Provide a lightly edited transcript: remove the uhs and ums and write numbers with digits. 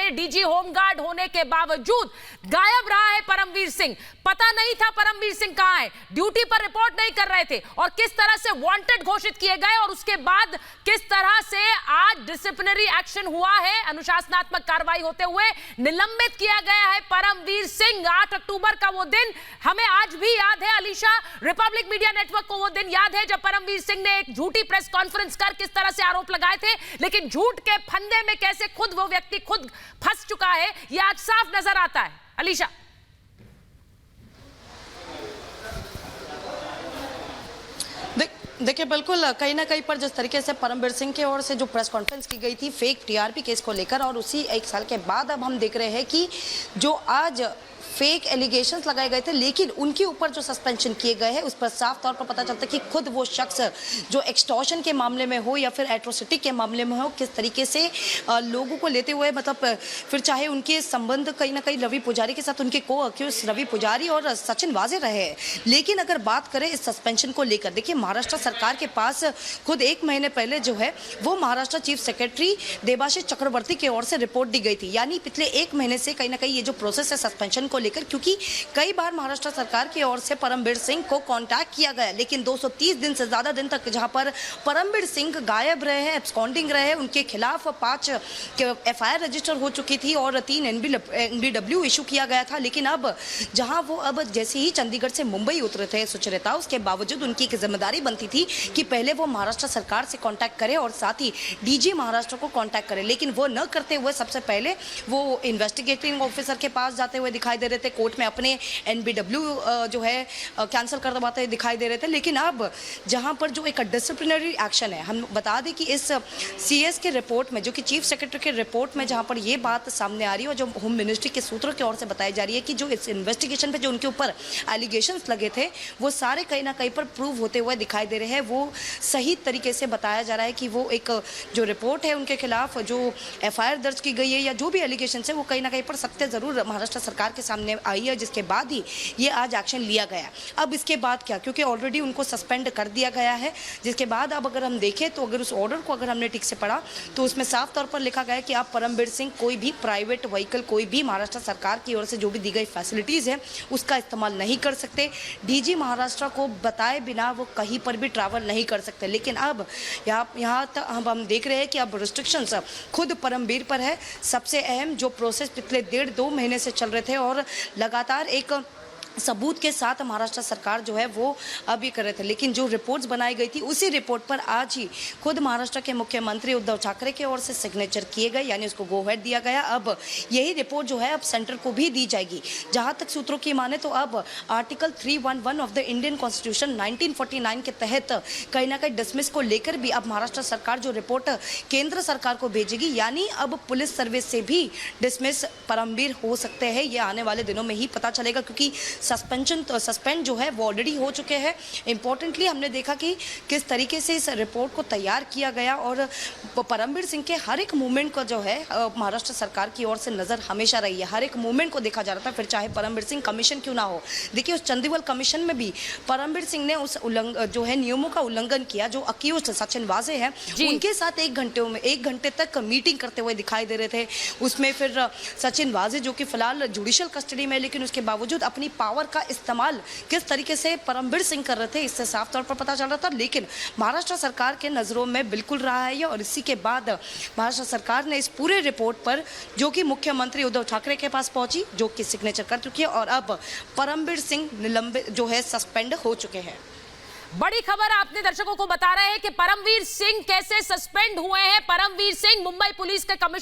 में DG home guard होने के बावजूद गायब रहा है परमवीर सिंह। पता नहीं था परमवीर सिंह कहां है, ड्यूटी पर रिपोर्ट नहीं कर रहे थे और किस तरह से वांटेड घोषित किए गए और उसके बाद किस तरह से आज डिसिप्लिनरी एक्शन हुआ है, अनुशासनात्मक कार्रवाई होते हुए निलंबित किया गया है परमवीर सिंह। 8 अक्टूबर का वो दिन हमें आज भी याद है अलीशा, रिपब्लिक मीडिया नेटवर्क को वो दिन याद है जब परमवीर सिंह ने एक झूठी प्रेस कॉन्फ्रेंस कर किस तरह से आरोप लगाए थे, लेकिन झूठ के फंदे में कैसे खुद वो व्यक्ति खुद फंस चुका है यह आज साफ नजर आता है। अलीशा, देखिए बिल्कुल कहीं ना कहीं पर जिस तरीके से परमवीर सिंह की ओर से जो प्रेस कॉन्फ्रेंस की गई थी फेक टीआरपी केस को लेकर, और उसी 1 साल के बाद अब हम देख रहे हैं कि जो आज फेक एलिगेशंस लगाए गए थे लेकिन उनके ऊपर जो सस्पेंशन किए गए हैं उस पर साफ तौर पर पता चलता है कि खुद वो शख्स जो एक्सटॉर्शन के मामले में हो या फिर एट्रोसिटी के मामले में हो, किस तरीके से लोगों को लेते हुए, मतलब फिर चाहे उनके संबंध कहीं ना कहीं रवि पुजारी के साथ उनके को अक्यूज रवि पुजारी और सचिन वाजे रहे। लेकिन अगर बात करें इस सस्पेंशन को लेकर, देखिए महाराष्ट्र सरकार के पास खुद 1 महीने पहले जो है वो महाराष्ट्र चीफ सेक्रेटरी देबाशिष चक्रवर्ती की ओर से रिपोर्ट दी गई थी, यानी पिछले 1 महीने से कहीं ना कहीं ये जो प्रोसेस है सस्पेंशन को लेकर, क्योंकि कई बार महाराष्ट्र सरकार की ओर से परमवीर सिंह को कांटेक्ट किया गया लेकिन 230 दिन से ज्यादा दिन तक जहां पर परमवीर सिंह गायब रहे हैं, एब्सकॉन्डिंग रहे हैं, उनके खिलाफ 5 एफआईआर रजिस्टर हो चुकी थी और 3 एनबीडब्ल्यू इशू किया गया था। लेकिन अब जहां वो अब जैसे ही चंडीगढ़ से मुंबई उतरे थे सुचरिता, उसके बावजूद उनकी एक जिम्मेदारी बनती थी कि पहले वो महाराष्ट्र सरकार से कांटेक्ट करे और साथ ही डीजी महाराष्ट्र को कांटेक्ट करे, लेकिन वो न करते हुए सबसे पहले वो इन्वेस्टिगेटिंग ऑफिसर के पास जाते हुए दिखाई दे रहे थे, कोर्ट में अपने एनबीडब्ल्यू जो है कैंसिल करवाते हुए दिखाई दे रहे थे। लेकिन अब जहां पर जो एक डिसिप्लिनरी एक्शन है, हम बता दें कि इस सीएस के रिपोर्ट में, जो कि चीफ सेक्रेटरी के रिपोर्ट में जहां पर ये बात सामने आ रही है और जो होम मिनिस्ट्री के सूत्रों की ओर से बताई जा रही है कि जो इस इन्वेस्टिगेशन पे जो उनके ऊपर एलिगेशंस लगे थे वो सारे कहीं ना कहीं पर प्रूव होते हुए दिखाई दे रहे हैं। वो सही तरीके से बताया जा रहा है कि वो एक जो रिपोर्ट है उनके खिलाफ जो एफआईआर दर्ज की गई है या जो भी एलिगेशन है वो कहीं ना कहीं पर सत्य जरूर महाराष्ट्र सरकार के सामने आई है, जिसके बाद ही ये आज एक्शन लिया गया। अब इसके बाद क्या, क्योंकि ऑलरेडी उनको सस्पेंड कर दिया गया है, जिसके बाद अब अगर हम देखें तो अगर उस ऑर्डर को अगर हमने ठीक से पढ़ा तो उसमें साफ तौर पर लिखा गया है कि आप परमवीर सिंह कोई भी प्राइवेट व्हीकल, कोई भी महाराष्ट्र सरकार की ओर से जो भी दी गई फैसिलिटीज़ है उसका इस्तेमाल नहीं कर सकते, डीजी महाराष्ट्र को बताए बिना वो कहीं पर भी ट्रैवल नहीं कर सकते। लेकिन अब यहाँ तक हम देख रहे हैं कि अब रिस्ट्रिक्शंस खुद परमवीर पर है। सबसे अहम जो प्रोसेस पिछले 1.5-2 महीने से चल रहे थे और लगातार एक सबूत के साथ महाराष्ट्र सरकार जो है वो अब ये कर रहे थे, लेकिन जो रिपोर्ट्स बनाई गई थी उसी रिपोर्ट पर आज ही खुद महाराष्ट्र के मुख्यमंत्री उद्धव ठाकरे की ओर से सिग्नेचर किए गए, यानी उसको गो अहेड दिया गया। अब यही रिपोर्ट जो है अब सेंटर को भी दी जाएगी। जहां तक सूत्रों की माने तो अब article 311 of the Indian constitution 1949 के तहत कहीं ना कहीं डिसमिस को लेकर भी अब महाराष्ट्र सरकार जो रिपोर्ट केंद्र सरकार को भेजेगी, यानी अब पुलिस सर्विस से भी डिसमिस परमवीर हो सकते हैं। ये आने वाले दिनों में ही पता चलेगा, क्योंकि सस्पेंड जो है वो ऑलरेडी हो चुके हैं। इंपॉर्टेंटली हमने देखा कि किस तरीके से इस रिपोर्ट को तैयार किया गया और परमवीर सिंह के हर एक मूवमेंट को जो है महाराष्ट्र सरकार की ओर से नजर हमेशा रही है, हर एक मूवमेंट को देखा जा रहा था, फिर चाहे परमवीर सिंह कमीशन क्यों ना हो। देखिए उस चंडीगढ़ कमीशन में भी परमवीर सिंह ने उस जो है नियमों का उल्लंघन किया। जो अक्यूज्ड सचिन वाजे हैं उनके साथ 1 घंटे तक मीटिंग करते हुए दिखाई दे रहे थे। उसमें फिर सचिन वाजे जो कि फिलहाल जुडिशियल कस्टडी में, लेकिन उसके बावजूद अपनी पावर का इस्तेमाल किस तरीके से परमवीर सिंह कर रहे थे इससे साफ तौर पर पता चल रहा था। लेकिन महाराष्ट्र सरकार के नजरों में बिल्कुल रहा है ये, और इसी के बाद महाराष्ट्र सरकार ने इस पूरे रिपोर्ट पर जो कि मुख्यमंत्री उद्धव ठाकरे के पास पहुंची, जो कि सिग्नेचर कर चुकी है, और अब परमवीर सिंह निलंबित जो है सस्पेंड हो चुके हैं। बड़ी खबर आपने दर्शकों को बता रहे हैं कि परमवीर सिंह कैसे सस्पेंड हुए हैं। परमवीर सिंह मुंबई पुलिस के कमिश्नर